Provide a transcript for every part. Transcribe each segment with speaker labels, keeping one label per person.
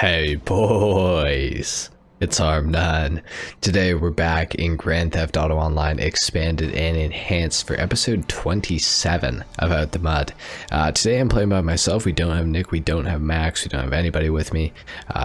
Speaker 1: Hey boys, it's HarmNone. Today we're back in Grand Theft Auto Online Expanded and Enhanced for episode 27 of Out the Mud. Today I'm playing by myself. We don't have Nick, we don't have Max, we don't have anybody with me.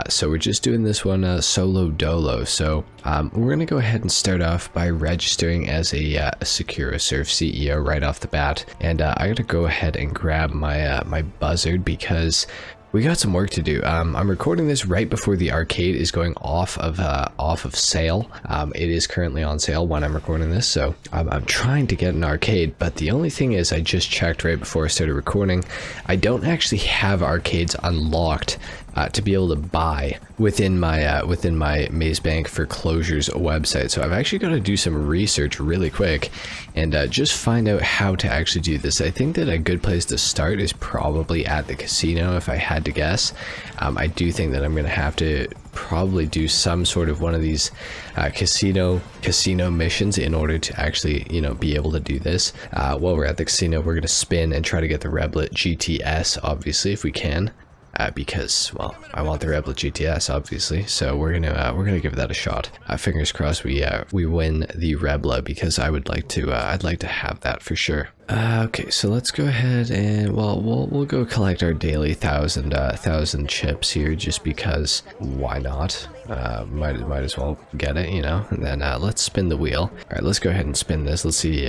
Speaker 1: So we're just doing this one solo dolo. So we're going to go ahead and start off by registering as a Secure Surf CEO right off the bat. And I got to go ahead and grab my, my buzzard because we got some work to do. I'm recording this right before the arcade is going off of sale. It is currently on sale when I'm recording this, so I'm trying to get an arcade, but the only thing is I just checked right before I started recording. I don't actually have arcades unlocked to be able to buy within my Maze Bank Foreclosures website. So I've actually got to do some research really quick and just find out how to actually do this. I think that a good place to start is probably at the casino, if I had to guess. I do think that I'm going to have to probably do some sort of one of these casino missions in order to actually, you know, be able to do this. While we're at the casino, we're going to spin and try to get the Reblet GTS, obviously, if we can. Because, well, I want the Reblet GTS, obviously, so we're gonna give that a shot. Fingers crossed we win the Rebla, because I would like to I'd like to have that for sure. Okay, so let's go ahead and, well, we'll go collect our daily thousand chips here, just because why not? Might as well get it, you know. And then let's spin the wheel. All right, let's go ahead and spin this. Let's see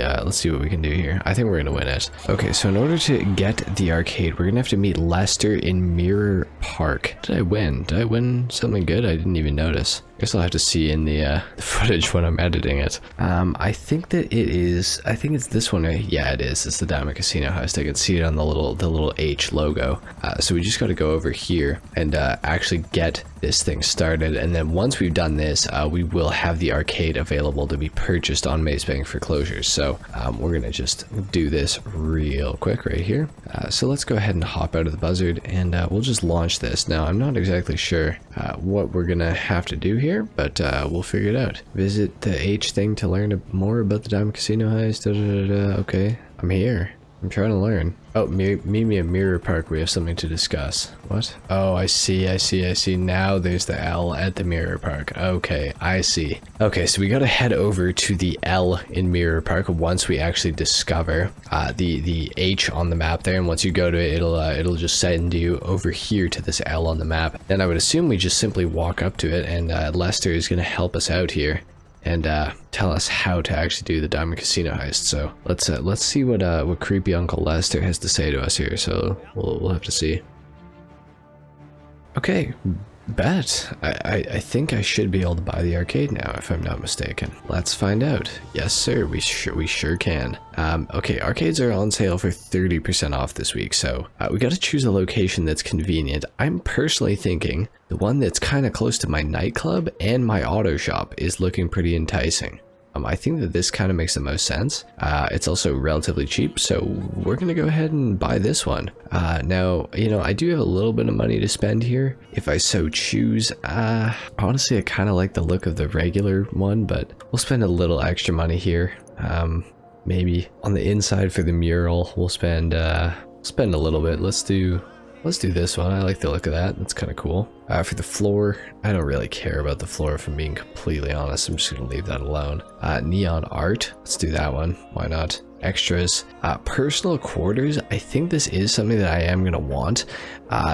Speaker 1: what we can do here. I think we're gonna win it. Okay, so in order to get the arcade, we're gonna have to meet Lester in Mirror Park. Did I win? Did I win something good? I didn't even notice. Guess I'll have to see in the footage when I'm editing it. I think that it is. I think it's this one. Yeah, it is. It's the Diamond Casino Heist. I can see it on the little H logo. So we just got to go over here and actually get this thing started. And then once we've done this, we will have the arcade available to be purchased on Maze Bank Foreclosures. So we're gonna just do this real quick right here. So let's go ahead and hop out of the buzzard, and we'll just launch this. Now I'm not exactly sure what we're gonna have to do here, but we'll figure it out. Visit the H thing to learn more about the Diamond Casino Heist. Okay, I'm here. I'm trying to learn. Oh, meet me at Mirror Park. We have something to discuss. What? Oh, I see. Now there's the L at the Mirror Park. Okay, I see. Okay, so we gotta head over to the L in Mirror Park once we actually discover the H on the map there. And once you go to it, it'll just send you over here to this L on the map. Then I would assume we just simply walk up to it, and Lester is gonna help us out here and tell us how to actually do the Diamond Casino Heist. So let's see what creepy Uncle Lester has to say to us here. So we'll have to see. Okay, bet. I think I should be able to buy the arcade now, if I'm not mistaken. Let's find out. Yes, sir. We sure can. Okay, arcades are on sale for 30% off this week, so we got to choose a location that's convenient. I'm personally thinking the one that's kind of close to my nightclub and my auto shop is looking pretty enticing. I think that this kind of makes the most sense. It's also relatively cheap, so we're gonna go ahead and buy this one. Now, you know, I do have a little bit of money to spend here, if I so choose. Honestly, I kind of like the look of the regular one, but we'll spend a little extra money here. Maybe on the inside for the mural, we'll spend a little bit. Let's do this one. I like the look of that. That's kind of cool. For the floor, I don't really care about the floor, if I'm being completely honest. I'm just gonna leave that alone. Neon art, let's do that one. Why not? Extras. Personal quarters, I think this is something that I am gonna want.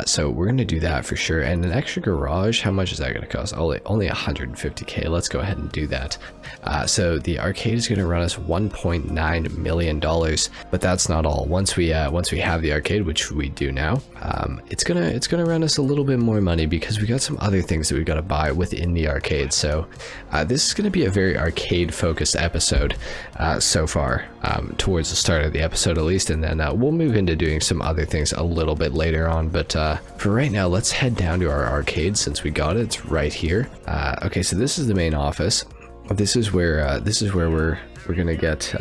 Speaker 1: So we're gonna do that for sure. And an extra garage, how much is that gonna cost? Only 150k. Let's go ahead and do that. So the arcade is gonna run us $1.9 million, but that's not all. Once we have the arcade, which we do now, it's gonna run us a little bit more money, because we got some other things that we got to buy within the arcade. So this is gonna be a very arcade focused episode so far, towards the start of the episode at least, and then we'll move into doing some other things a little bit later on. But for right now, let's head down to our arcade since we got it. It's right here. Okay, so this is the main office. This is where we're we're gonna get,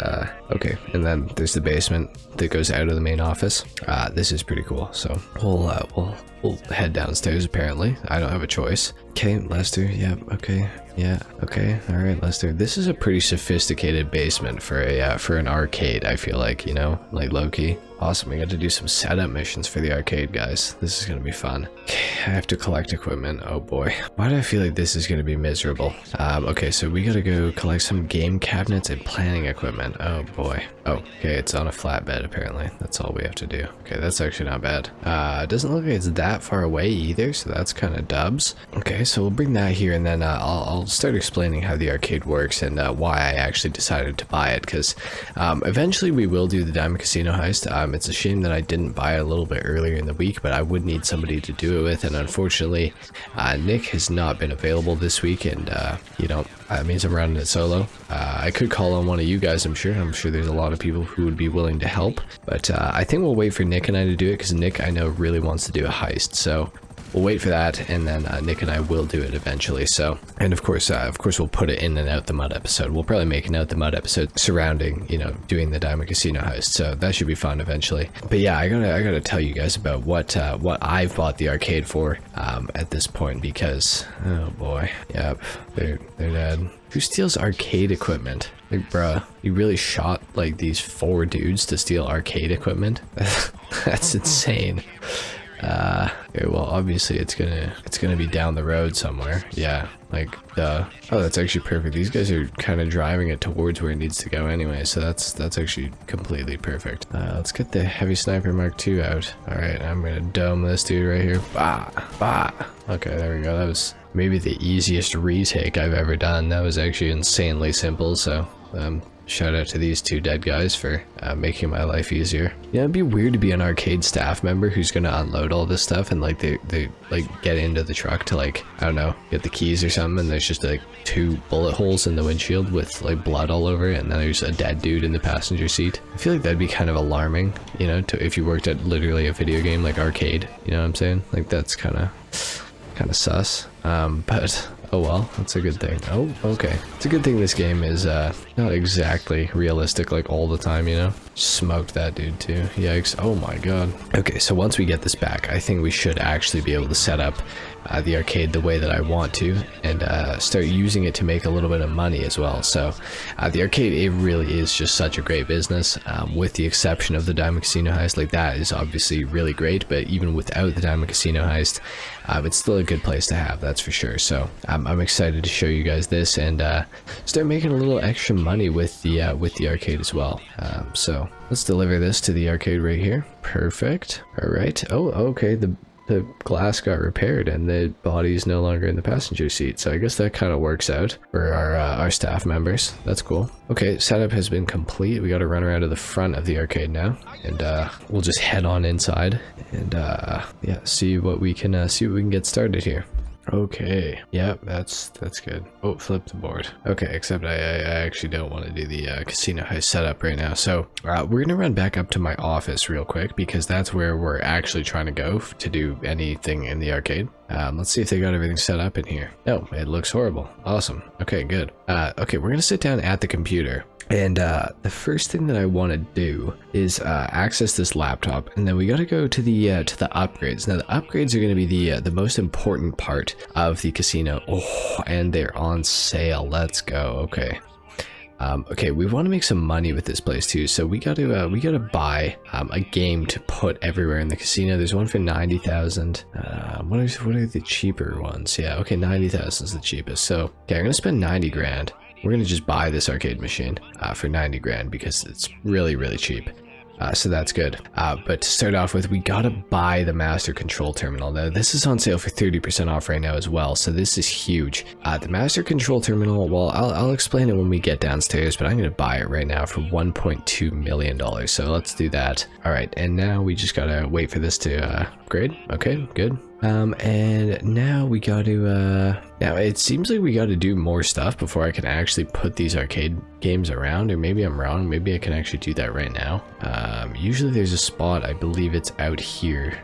Speaker 1: okay, and then there's the basement that goes out of the main office. This is pretty cool, so we'll head downstairs apparently. I don't have a choice. Okay, Lester, yeah, okay. Yeah, okay, alright, Lester. This is a pretty sophisticated basement for a for an arcade, I feel like, you know, like low-key. Awesome, we got to do some setup missions for the arcade, guys. This is gonna be fun. Okay, I have to collect equipment. Oh boy. Why do I feel like this is gonna be miserable? Okay, so we gotta go collect some game cabinets and planning equipment. Oh boy. Oh, okay, it's on a flatbed apparently. That's all we have to do. Okay, that's actually not bad. It doesn't look like it's that far away either, so that's kind of dubs. Okay, so we'll bring that here, and then I'll start explaining how the arcade works and why I actually decided to buy it, because eventually we will do the Diamond Casino heist. It's a shame that I didn't buy it a little bit earlier in the week, but I would need somebody to do it with, and unfortunately Nick has not been available this week, and you know, that means I'm running it solo. I could call on one of you guys, I'm sure there's a lot of people who would be willing to help, but I think we'll wait for Nick and I to do it, because Nick, I know, really wants to do a heist, so we'll wait for that, and then Nick and I will do it eventually. So, and of course we'll put it in and out the mud episode. We'll probably make an out the mud episode surrounding, you know, doing the Diamond Casino heist. So that should be fun eventually. But yeah, I gotta tell you guys about what I've bought the arcade for at this point, because oh boy, yep, they're dead. Who steals arcade equipment? Like, bruh, you really shot like these 4 dudes to steal arcade equipment? That's insane. Okay, well, obviously it's gonna be down the road somewhere. Yeah, like, duh. Oh, that's actually perfect. These guys are kind of driving it towards where it needs to go anyway, so that's actually completely perfect. Let's get the heavy sniper Mark II out. All right, I'm gonna dome this dude right here. Bah, bah. Okay, there we go. That was maybe the easiest retake I've ever done. That was actually insanely simple. So, shout out to these 2 dead guys for making my life easier. Yeah, it'd be weird to be an arcade staff member who's gonna unload all this stuff, and like they like get into the truck to, like, I don't know, get the keys or something, and there's just like 2 bullet holes in the windshield with like blood all over it, and then there's a dead dude in the passenger seat. I feel like that'd be kind of alarming, you know, to if you worked at literally a video game like arcade. You know what I'm saying? Like, that's kind of sus. But oh well, that's a good thing. Oh, okay. It's a good thing this game is not exactly realistic like all the time, you know? Smoked that dude too. Yikes. Oh my god. Okay, so once we get this back, I think we should actually be able to set up the arcade the way that I want to, and start using it to make a little bit of money as well. So the arcade, it really is just such a great business, with the exception of the Diamond Casino heist. Like, that is obviously really great, but even without the Diamond Casino heist, it's still a good place to have, that's for sure. So I'm excited to show you guys this and start making a little extra money with the arcade as well. So let's deliver this to the arcade right here. Perfect. All right. Oh, okay. The glass got repaired and the body is no longer in the passenger seat, so I guess that kind of works out for our staff members. That's cool. Okay, setup has been complete. We got to run around to the front of the arcade now, and we'll just head on inside and yeah, see what we can get started here. Okay, yep, that's good. Oh, flip the board. Okay, except I actually don't want to do the casino heist setup right now. So we're gonna run back up to my office real quick, because that's where we're actually trying to go to do anything in the arcade. Let's see if they got everything set up in here. No, it looks horrible. Awesome. Okay, good. Okay, we're gonna sit down at the computer. And the first thing that I want to do is access this laptop, and then we got to go to the upgrades. Now the upgrades are going to be the most important part of the casino. Oh, and they're on sale. Let's go. Okay. Okay, we want to make some money with this place too, so we got to buy a game to put everywhere in the casino. There's one for 90,000. What are the cheaper ones? Yeah, okay, 90,000 is the cheapest. So okay, I'm gonna spend 90 grand. We're gonna just buy this arcade machine for 90 grand because it's really cheap. So that's good. But to start off with, we gotta buy the master control terminal. Now this is on sale for 30% off right now as well, so this is huge. The master control terminal, well, I'll explain it when we get downstairs, but I'm gonna buy it right now for $1.2 million. So let's do that. All right, and now we just gotta wait for this to upgrade. Okay, good. And now we got to now it seems like we got to do more stuff before I can actually put these arcade games around, or maybe I'm wrong. Maybe I can actually do that right now. Usually there's a spot, I believe it's out here,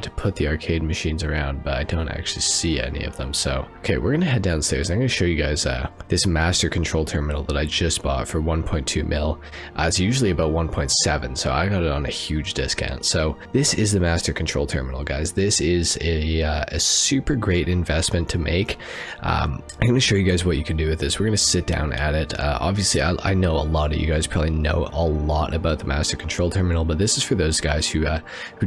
Speaker 1: to put the arcade machines around, but I don't actually see any of them. So, okay, we're gonna head downstairs. I'm gonna show you guys this master control terminal that I just bought for 1.2 mil. It's usually about 1.7, so I got it on a huge discount. So this is the master control terminal, guys. This is a super great investment to make. I'm gonna show you guys what you can do with this. We're gonna sit down at it. Obviously, I know a lot of you guys probably know a lot about the master control terminal, but this is for those guys who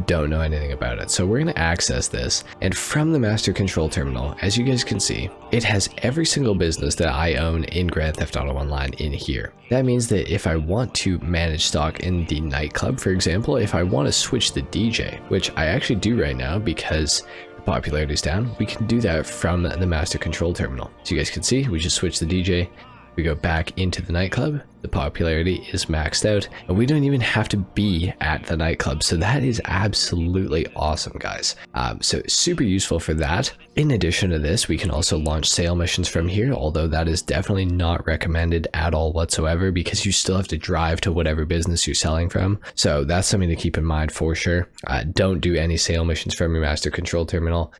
Speaker 1: don't know anything about it. So we're gonna access this, and from the master control terminal, as you guys can see, it has every single business that I own in Grand Theft Auto Online in here. That means that if I want to manage stock in the nightclub, for example, if I want to switch the DJ, which I actually do right now because the popularity is down, we can do that from the master control terminal. So you guys can see, we just switch the DJ, we go back into the nightclub, the popularity is maxed out, and we don't even have to be at the nightclub. So that is absolutely awesome, guys. So super useful for that. In addition to this, we can also launch sale missions from here, although that is definitely not recommended at all whatsoever, because you still have to drive to whatever business you're selling from. So that's something to keep in mind for sure. Don't do any sale missions from your master control terminal.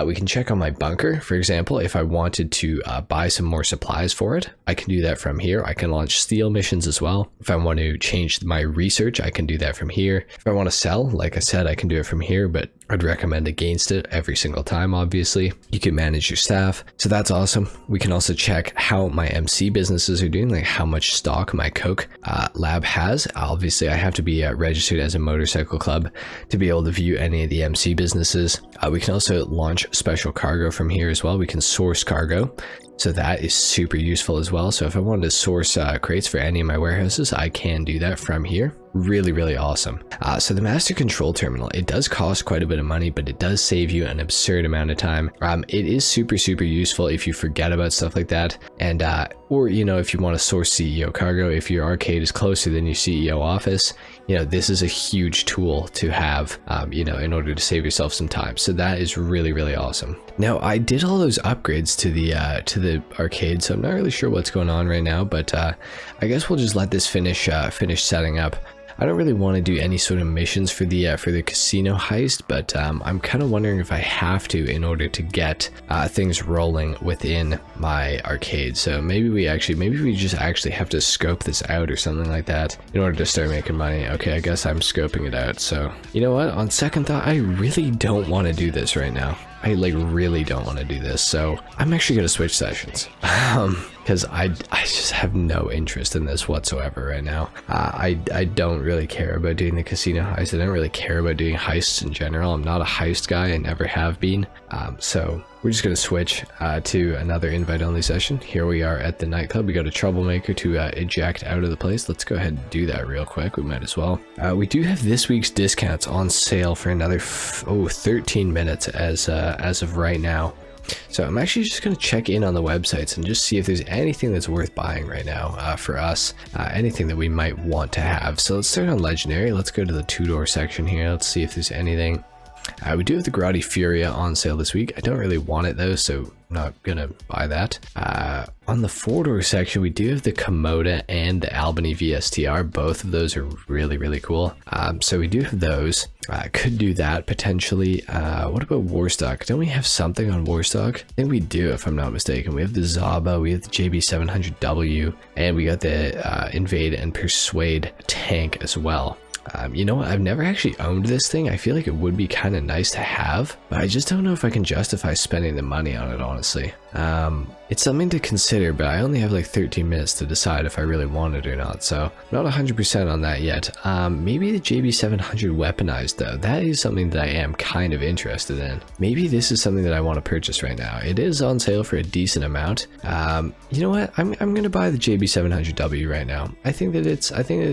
Speaker 1: We can check on my bunker, for example. If I wanted to buy some more supplies for it, I can do that from here. I can launch steal missions as well. If I want to change my research, I can do that from here. If I want to sell, like I said, I can do it from here, but I'd recommend against it every single time, obviously. You can manage your staff, so that's awesome. We can also check how my MC businesses are doing, like how much stock my Coke lab has. Obviously, I have to be registered as a motorcycle club to be able to view any of the MC businesses. We can also launch special cargo from here as well. We can source cargo. So that is super useful as well. So if I wanted to source crates for any of my warehouses, I can do that from here. Really, really awesome. So the master control terminal, it does cost quite a bit of money, but it does save you an absurd amount of time. It is super, super useful if you forget about stuff like that. And, or, you know, if you want to source CEO cargo, if your arcade is closer than your CEO office, you know, this is a huge tool to have, you know, in order to save yourself some time. So that is really, really awesome. Now, I did all those upgrades to the arcade, so I'm not really sure what's going on right now, but I guess we'll just let this finish setting up. I don't really want to do any sort of missions for the casino heist, but I'm kind of wondering if I have to in order to get things rolling within my arcade. So maybe we just actually have to scope this out or something like that in order to start making money. Okay, I guess I'm scoping it out. So you know what? On second thought, I really don't want to do this right now. I really don't want to do this, so I'm actually going to switch sessions because I just have no interest in this whatsoever right now. I don't really care about doing the casino heist. I don't really care about doing heists in general. I'm not a heist guy. I never have been. So we're just going to switch to another invite-only session. Here we are at the nightclub. We got a troublemaker to eject out of the place. Let's go ahead and do that real quick. We might as well. We do have this week's discounts on sale for another 13 minutes as of right now. So I'm actually just going to check in on the websites and just see if there's anything that's worth buying right now for us, anything that we might want to have. So let's start on Legendary. Let's go to the two-door section here. Let's see if there's anything. We do have the Grotti Furia on sale this week. I don't really want it though, so I'm not gonna buy that. On the four-door section, we do have the Komoda and the Albany VSTR. Both of those are really, really cool. So we do have those. Could do that potentially. What about Warstock? Don't we have something on Warstock? I think we do, if I'm not mistaken. We have the Zaba, we have the JB700W, and we got the Invade and Persuade tank as well. You know what? I've never actually owned this thing. I feel like it would be kind of nice to have, but I just don't know if I can justify spending the money on it, honestly. It's something to consider, but I only have like 13 minutes to decide if I really want it or not, so not 100% on that yet. Maybe the JB700 weaponized though. That is something that I am kind of interested in. Maybe this is something that I want to purchase right now. It is on sale for a decent amount. You know what? I'm gonna buy the JB700W right now. I think that it's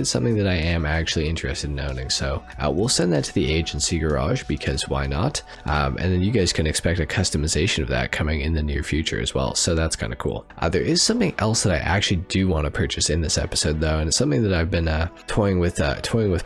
Speaker 1: something that I am actually interested in owning. So we'll send that to the agency garage because why not? And then you guys can expect a customization of that coming in the near future as well. So that's kind of cool. There is something else that I actually do want to purchase in this episode though, and it's something that I've been toying with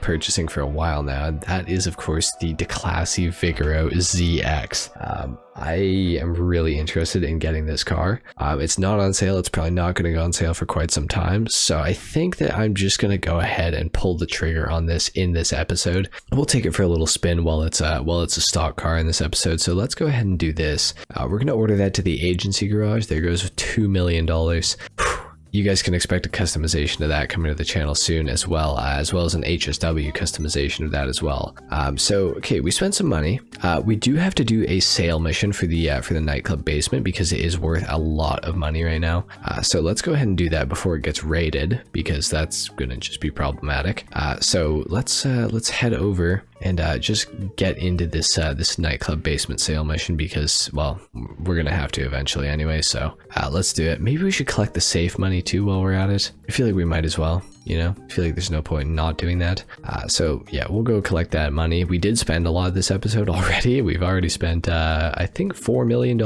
Speaker 1: purchasing for a while now. And that is of course the Declassy Figaro ZX. I am really interested in getting this car. It's not on sale. It's probably not going to go on sale for quite some time. So I think that I'm just going to go ahead and pull the trigger on this in this episode. We'll take it for a little spin while it's a stock car in this episode. So let's go ahead and do this. We're going to order that to the agency garage. There goes $2 million. You guys can expect a customization of that coming to the channel soon, as well as an HSW customization of that as well. So okay, we spent some money. We do have to do a sale mission for the nightclub basement because it is worth a lot of money right now. So let's go ahead and do that before it gets raided, because that's gonna just be problematic. So let's head over and just get into this this nightclub basement sale mission, because, well, we're gonna have to eventually anyway. So let's do it. Maybe we should collect the safe money too while we're at it. I feel like we might as well, you know. I feel like there's no point in not doing that. So yeah, we'll go collect that money. We did spend a lot this episode already. We've already spent I think $4 million,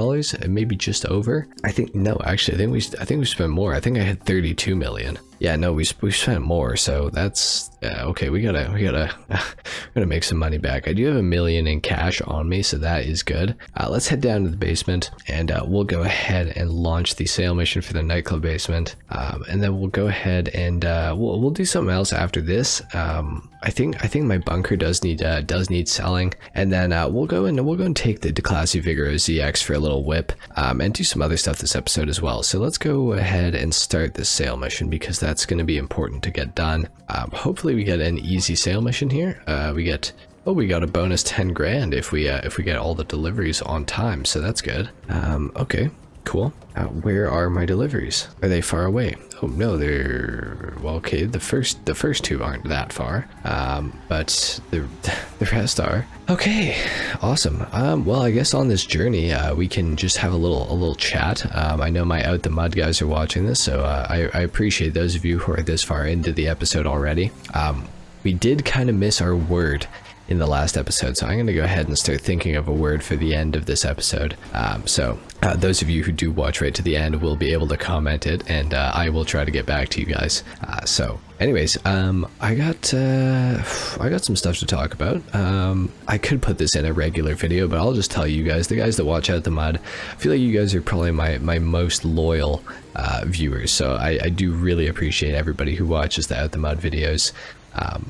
Speaker 1: maybe just over. I think we spent more. I think I had 32 million. Yeah, no, we spent more, so that's okay. We gotta make some money back. I do have $1 million in cash on me, so that is good. Let's head down to the basement, and we'll go ahead and launch the sale mission for the nightclub basement, and then we'll go ahead and we'll do something else after this. I think my bunker does need selling, and then we'll go and take the classy Figaro ZX for a little whip, and do some other stuff this episode as well. So let's go ahead and start this sale mission, because that's going to be important to get done. Hopefully we get an easy sale mission here. We got a bonus 10 grand if we get all the deliveries on time, so that's good. Okay, cool. Where are my deliveries? Are they far away? Oh no, they're, well, okay, the first two aren't that far, but the rest are. Okay, awesome. Well, I guess on this journey we can just have a little chat. I know my Out the Mud guys are watching this, so I appreciate those of you who are this far into the episode already. We did kind of miss our word in the last episode, so I'm going to go ahead and start thinking of a word for the end of this episode. Those of you who do watch right to the end will be able to comment it, and I will try to get back to you guys. So anyways, I got some stuff to talk about. I could put this in a regular video, but I'll just tell you guys, the guys that watch Out the Mud, I feel like you guys are probably my most loyal viewers, so I do really appreciate everybody who watches the Out the Mud videos.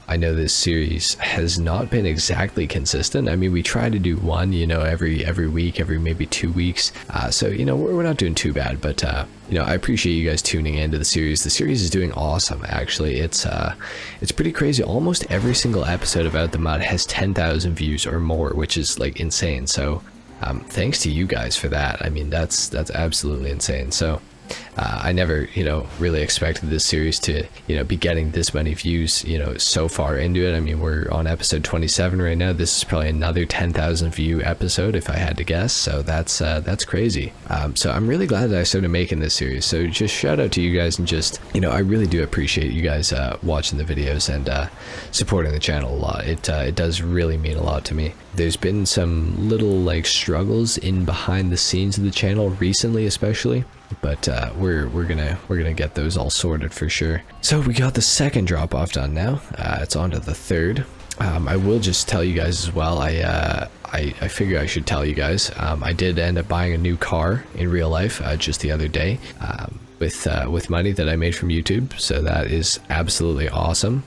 Speaker 1: I know this series has not been exactly consistent. I mean, we try to do one, you know, every week, every maybe 2 weeks. So, you know, we're not doing too bad, but, you know, I appreciate you guys tuning into the series. The series is doing awesome, actually. It's pretty crazy. Almost every single episode of Out the Mud has 10,000 views or more, which is like insane. So, thanks to you guys for that. I mean, that's absolutely insane. So, I never, you know, really expected this series to, you know, be getting this many views, you know, so far into it. I mean, we're on episode 27 right now. This is probably another 10,000 view episode if I had to guess. So that's crazy. So I'm really glad that I started making this series. So just shout out to you guys, and just, you know, I really do appreciate you guys watching the videos and supporting the channel a lot. It does really mean a lot to me. There's been some little like struggles in behind the scenes of the channel recently, especially, but we're gonna get those all sorted for sure. So we got the second drop off done now. It's on to the third. I will just tell you guys as well, I figure I should tell you guys, I did end up buying a new car in real life just the other day, with money that I made from YouTube, so that is absolutely awesome.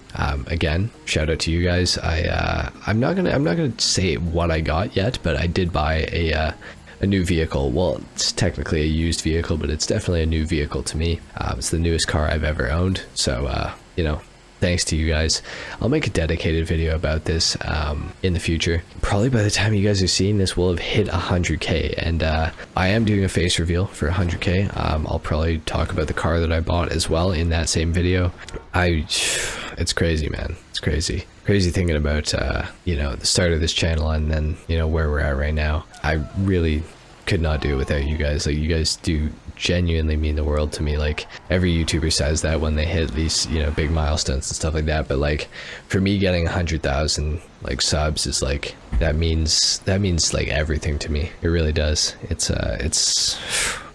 Speaker 1: Again, shout out to you guys. I'm not gonna say what I got yet, but I did buy a new vehicle. Well, it's technically a used vehicle, but it's definitely a new vehicle to me. It's the newest car I've ever owned, so you know, thanks to you guys. I'll make a dedicated video about this in the future. Probably by the time you guys are seeing this, we'll have hit 100k, and I am doing a face reveal for 100k. I'll probably talk about the car that I bought as well in that same video. It's crazy, man. It's crazy thinking about you know, the start of this channel, and then, you know, where we're at right now. I really could not do it without you guys. Like, you guys do genuinely mean the world to me. Like, every YouTuber says that when they hit these, you know, big milestones and stuff like that, but like, for me, getting 100,000 like subs is like, that means like everything to me. It really does. It's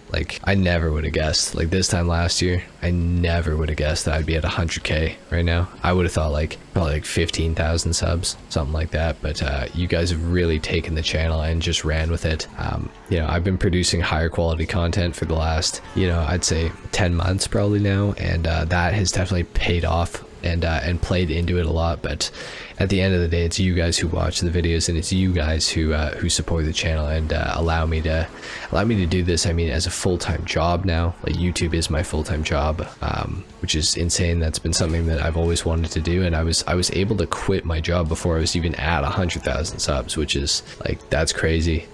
Speaker 1: Like, I never would have guessed, like this time last year, I never would have guessed that I'd be at 100k right now. I would have thought like probably like 15,000 subs, something like that. But you guys have really taken the channel and just ran with it. You know, I've been producing higher quality content for the last, you know, I'd say 10 months probably now, and that has definitely paid off and played into it a lot. But at the end of the day, it's you guys who watch the videos, and it's you guys who support the channel and allow me to do this. I mean, as a full-time job now. Like, YouTube is my full-time job, which is insane. That's been something that I've always wanted to do, and I was able to quit my job before I was even at 100,000 subs, which is like, that's crazy.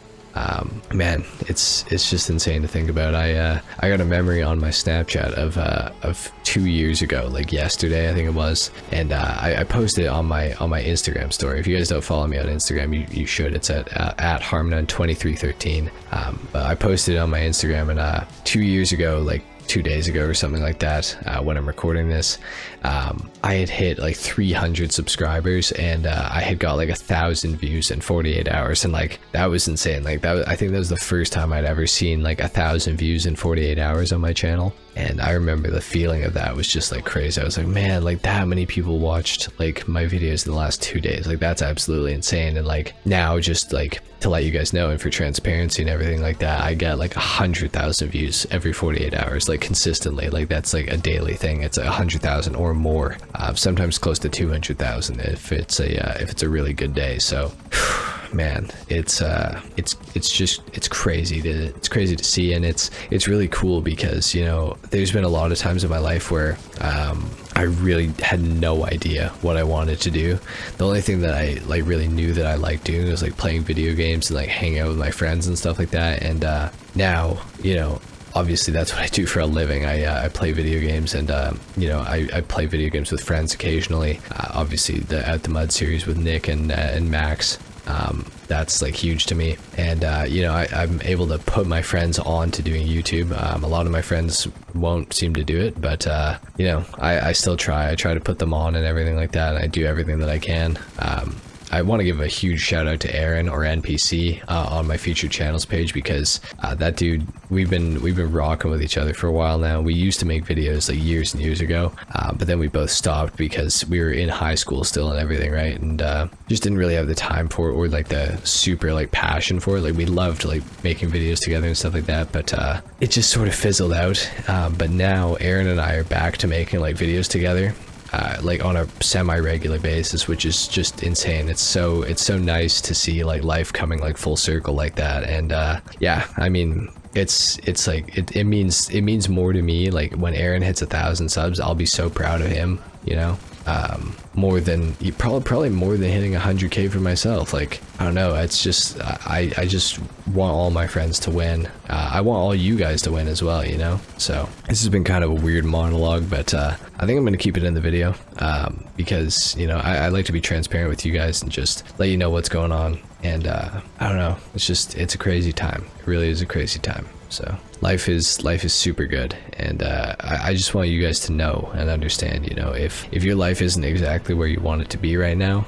Speaker 1: Man, it's just insane to think about. I got a memory on my Snapchat of 2 years ago, like yesterday I think it was, and I posted it on my Instagram story. If you guys don't follow me on Instagram, you should. It's at HarmNone2313. But I posted it on my Instagram, and 2 years ago, like 2 days ago or something like that, when I'm recording this, I had hit like 300 subscribers, and I had got like 1,000 views in 48 hours, and like that was insane. Like, that was, I think that was the first time I'd ever seen like 1,000 views in 48 hours on my channel. And I remember the feeling of that was just like crazy. I was like, man, like that many people watched like my videos in the last 2 days. Like, that's absolutely insane. And like, now, just like to let you guys know, and for transparency and everything like that, I get like 100,000 views every 48 hours, like consistently. Like, that's like a daily thing. It's 100,000 or more, sometimes close to 200,000 if it's a really good day. So man, it's crazy to see, and it's really cool because, you know, there's been a lot of times in my life where I really had no idea what I wanted to do. The only thing that I like really knew that I liked doing was like playing video games and like hanging out with my friends and stuff like that. And now, you know, obviously that's what I do for a living. I play video games, and you know, I play video games with friends occasionally. Obviously the Out the Mud series with Nick and Max, that's like huge to me. And you know, I'm able to put my friends on to doing YouTube. A lot of my friends won't seem to do it, but you know, I still try. I try to put them on and everything like that, and I do everything that I can. I want to give a huge shout out to Aaron, or NPC, on my featured channels page, because that dude, we've been rocking with each other for a while now. We used to make videos like years and years ago, but then we both stopped because we were in high school still and everything, right? And just didn't really have the time for it, or like the super like passion for it. Like, we loved like making videos together and stuff like that, but it just sort of fizzled out. But now Aaron and I are back to making like videos together, like on a semi-regular basis, which is just insane. It's so nice to see like life coming like full circle like that. And yeah, I mean, it's like it means more to me. Like, when Aaron hits 1,000 subs, I'll be so proud of him, you know. More than probably more than hitting 100k for myself. Like, I don't know, it's just I just want all my friends to win. I want all you guys to win as well, you know. So this has been kind of a weird monologue, but I think I'm gonna keep it in the video, because, you know, I like to be transparent with you guys and just let you know what's going on. And I don't know, it's a crazy time. It really is a crazy time. So life is super good, and I just want you guys to know and understand, you know, if your life isn't exactly where you want it to be right now,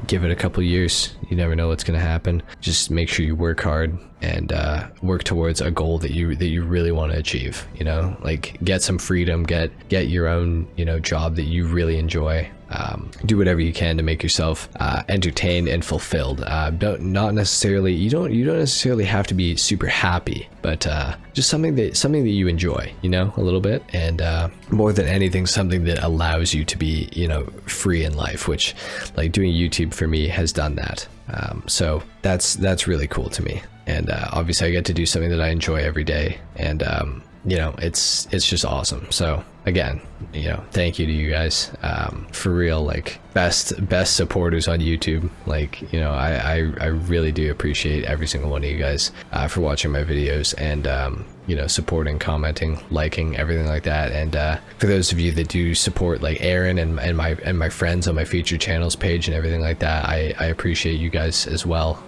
Speaker 1: give it a couple years. You never know what's gonna happen. Just make sure you work hard and work towards a goal that you really want to achieve. You know, like, get some freedom, get your own, you know, job that you really enjoy. Do whatever you can to make yourself entertained and fulfilled. You don't necessarily have to be super happy, but just something that you enjoy, you know, a little bit. And more than anything, something that allows you to be, you know, free in life, which, like, doing YouTube for me has done that. So that's really cool to me. And obviously I get to do something that I enjoy every day, and you know, it's just awesome. So again, you know, thank you to you guys, for real, like, best supporters on YouTube. Like, you know, I really do appreciate every single one of you guys for watching my videos, and you know, supporting, commenting, liking, everything like that. And for those of you that do support, like Aaron and my friends on my featured channels page and everything like that, I appreciate you guys as well.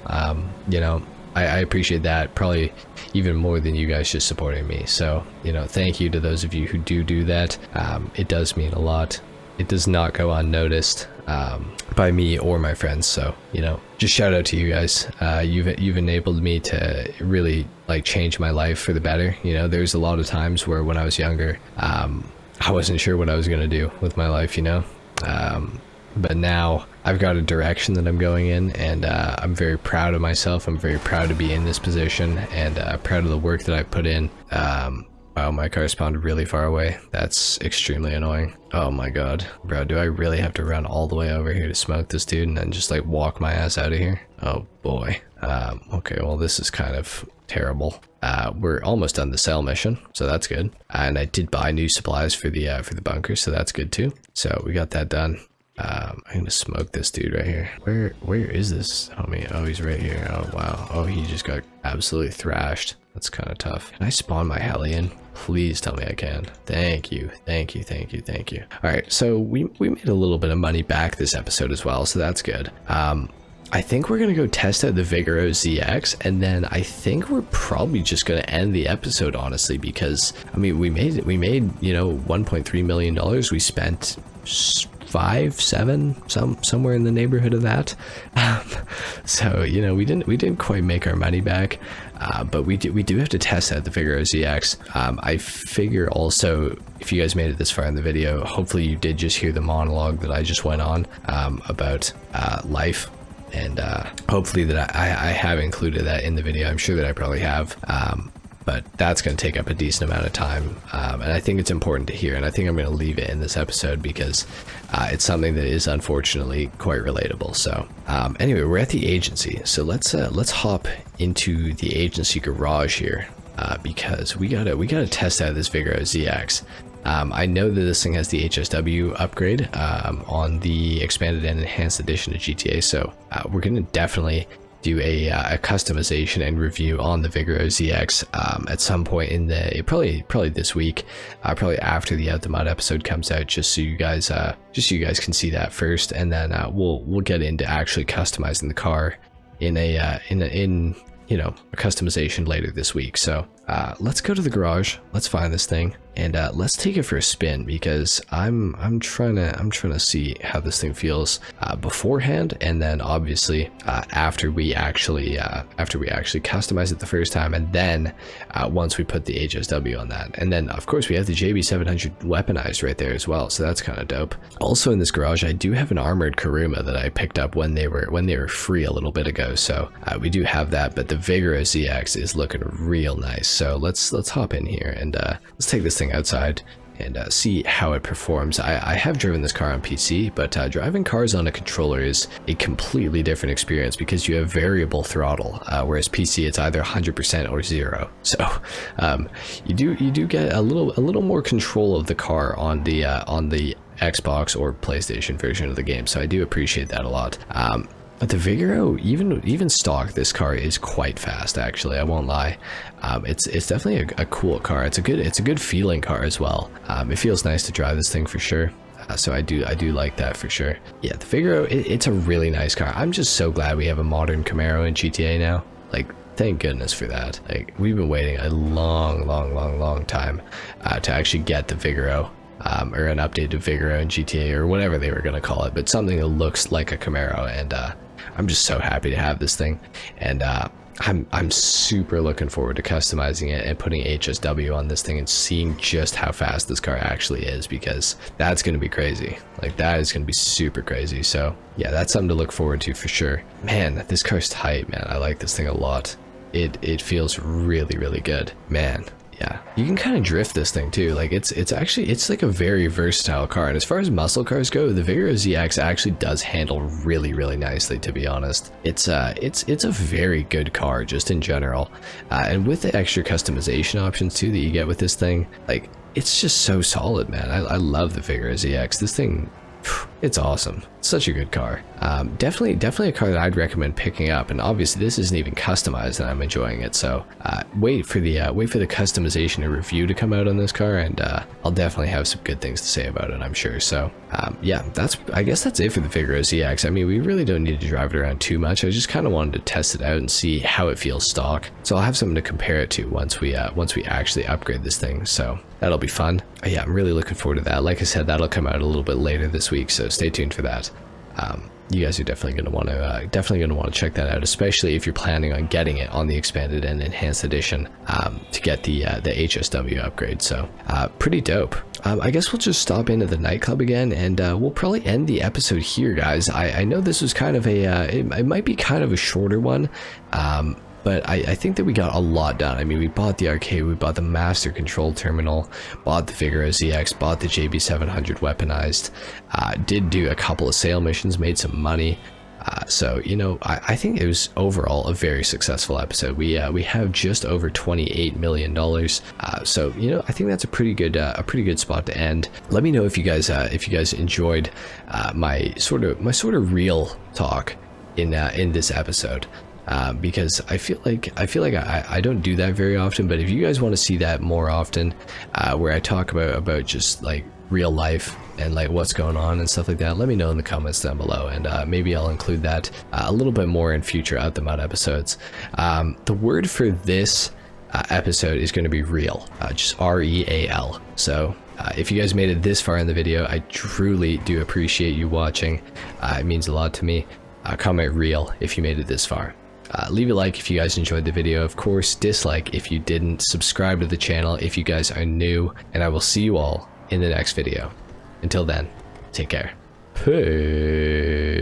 Speaker 1: You know, I appreciate that probably even more than you guys just supporting me. So, you know, thank you to those of you who do that. It does mean a lot. It does not go unnoticed. by me or my friends. So, you know, just shout out to you guys. You've enabled me to really like change my life for the better. You know, there's a lot of times where when I was younger, I wasn't sure what I was going to do with my life, you know. But now I've got a direction that I'm going in, and I'm very proud of myself. I'm very proud to be in this position, and proud of the work that I put in. Wow, my car spawned really far away. That's extremely annoying. Oh my god. Bro, do I really have to run all the way over here to smoke this dude and then just like walk my ass out of here? Oh boy. Okay, well this is kind of terrible. We're almost done the cell mission, so that's good. And I did buy new supplies for the bunker, so that's good too. So we got that done. I'm gonna smoke this dude right here. Where is this homie? Oh, he's right here. Oh wow. Oh, he just got absolutely thrashed. That's kind of tough. Can I spawn my heli in? Please tell me I can. Thank you. Thank you. Thank you. Thank you. All right. So we made a little bit of money back this episode as well. So that's good. I think we're going to go test out the Figaro ZX, and then I think we're probably just going to end the episode, honestly, because I mean, we made, you know, $1.3 million. We spent 5, 7, somewhere in the neighborhood of that. So, you know, we didn't quite make our money back. But we do have to test out the Figaro ZX. I figure also, if you guys made it this far in the video, hopefully you did just hear the monologue that I just went on about life. And hopefully that I have included that in the video. I'm sure that I probably have. But that's going to take up a decent amount of time. And I think it's important to hear. And I think I'm going to leave it in this episode because it's something that is unfortunately quite relatable. So anyway, we're at the agency. So let's hop into the agency garage here because we gotta test out this Figaro ZX. I know that this thing has the HSW upgrade on the expanded and enhanced edition of GTA. So we're going to definitely do a customization and review on the Figaro ZX at some point in the probably this week, probably after the Out the Mud episode comes out, just so you guys can see that first, and then we'll get into actually customizing the car in you know, a customization later this week. So let's go to the garage, let's find this thing, and let's take it for a spin, because I'm trying to see how this thing feels beforehand, and then obviously after we actually customize it the first time, and then once we put the HSW on that, and then of course we have the JB700 weaponized right there as well, so that's kind of dope. Also in this garage I do have an armored Kuruma that I picked up when they were free a little bit ago, so we do have that. But the Figaro ZX is looking real nice, so let's hop in here and let's take this thing outside and see how it performs. I have driven this car on PC, but driving cars on a controller is a completely different experience because you have variable throttle, whereas PC it's either 100% or 0. So you do get a little more control of the car on the Xbox or PlayStation version of the game. So I do appreciate that a lot. But the Figaro, even stock, this car is quite fast. Actually, I won't lie. It's definitely a cool car. It's a good feeling car as well. It feels nice to drive this thing for sure. So I do like that for sure. Yeah, the Figaro, it's a really nice car. I'm just so glad we have a modern Camaro in GTA now. Like, thank goodness for that. Like, we've been waiting a long time to actually get the Figaro. Or an updated Figaro in GTA, or whatever they were going to call it, but something that looks like a Camaro, and I'm just so happy to have this thing, and I'm super looking forward to customizing it and putting HSW on this thing and seeing just how fast this car actually is, because that's going to be crazy. Like, that is going to be super crazy. So yeah, that's something to look forward to for sure. Man, this car's tight, man. I like this thing a lot. It feels really good, man. Yeah, you can kind of drift this thing too. Like, it's like a very versatile car, and as far as muscle cars go, the Figaro ZX actually does handle really nicely, to be honest. It's a very good car just in general, and with the extra customization options too that you get with this thing, like, it's just so solid, man. I love the Figaro ZX. This thing, it's awesome. It's such a good car. Definitely a car that I'd recommend picking up. And obviously this isn't even customized, and I'm enjoying it. So wait for the customization and review to come out on this car, and I'll definitely have some good things to say about it, I'm sure. So yeah, I guess that's it for the Figaro ZX. I mean, we really don't need to drive it around too much. I just kind of wanted to test it out and see how it feels stock. So I'll have something to compare it to once we actually upgrade this thing. So that'll be fun. Yeah, I'm really looking forward to that. Like I said, that'll come out a little bit later this week, so stay tuned for that. you guys are definitely going to want to check that out, especially if you're planning on getting it on the expanded and enhanced edition to get the HSW upgrade. So pretty dope. I guess we'll just stop into the nightclub again, and we'll probably end the episode here, guys. I know this was kind of a it might be kind of a shorter one, but I think that we got a lot done. I mean, we bought the arcade, we bought the master control terminal, bought the Figaro ZX, bought the JB700 weaponized, did do a couple of sale missions, made some money. So, you know, I think it was overall a very successful episode. We have just over $28 million. So, you know, I think that's a pretty good spot to end. Let me know if you guys enjoyed my sort of real talk in this episode. Because I feel like I don't do that very often, but if you guys want to see that more often, where I talk about just like real life and like what's going on and stuff like that, let me know in the comments down below, and maybe I'll include that a little bit more in future Out the Mud episodes. The word for this episode is going to be real, just REAL. So if you guys made it this far in the video, I truly do appreciate you watching. It means a lot to me. Comment real if you made it this far. Leave a like if you guys enjoyed the video. Of course, dislike if you didn't. Subscribe to the channel if you guys are new, and I will see you all in the next video. Until then, take care. Peace.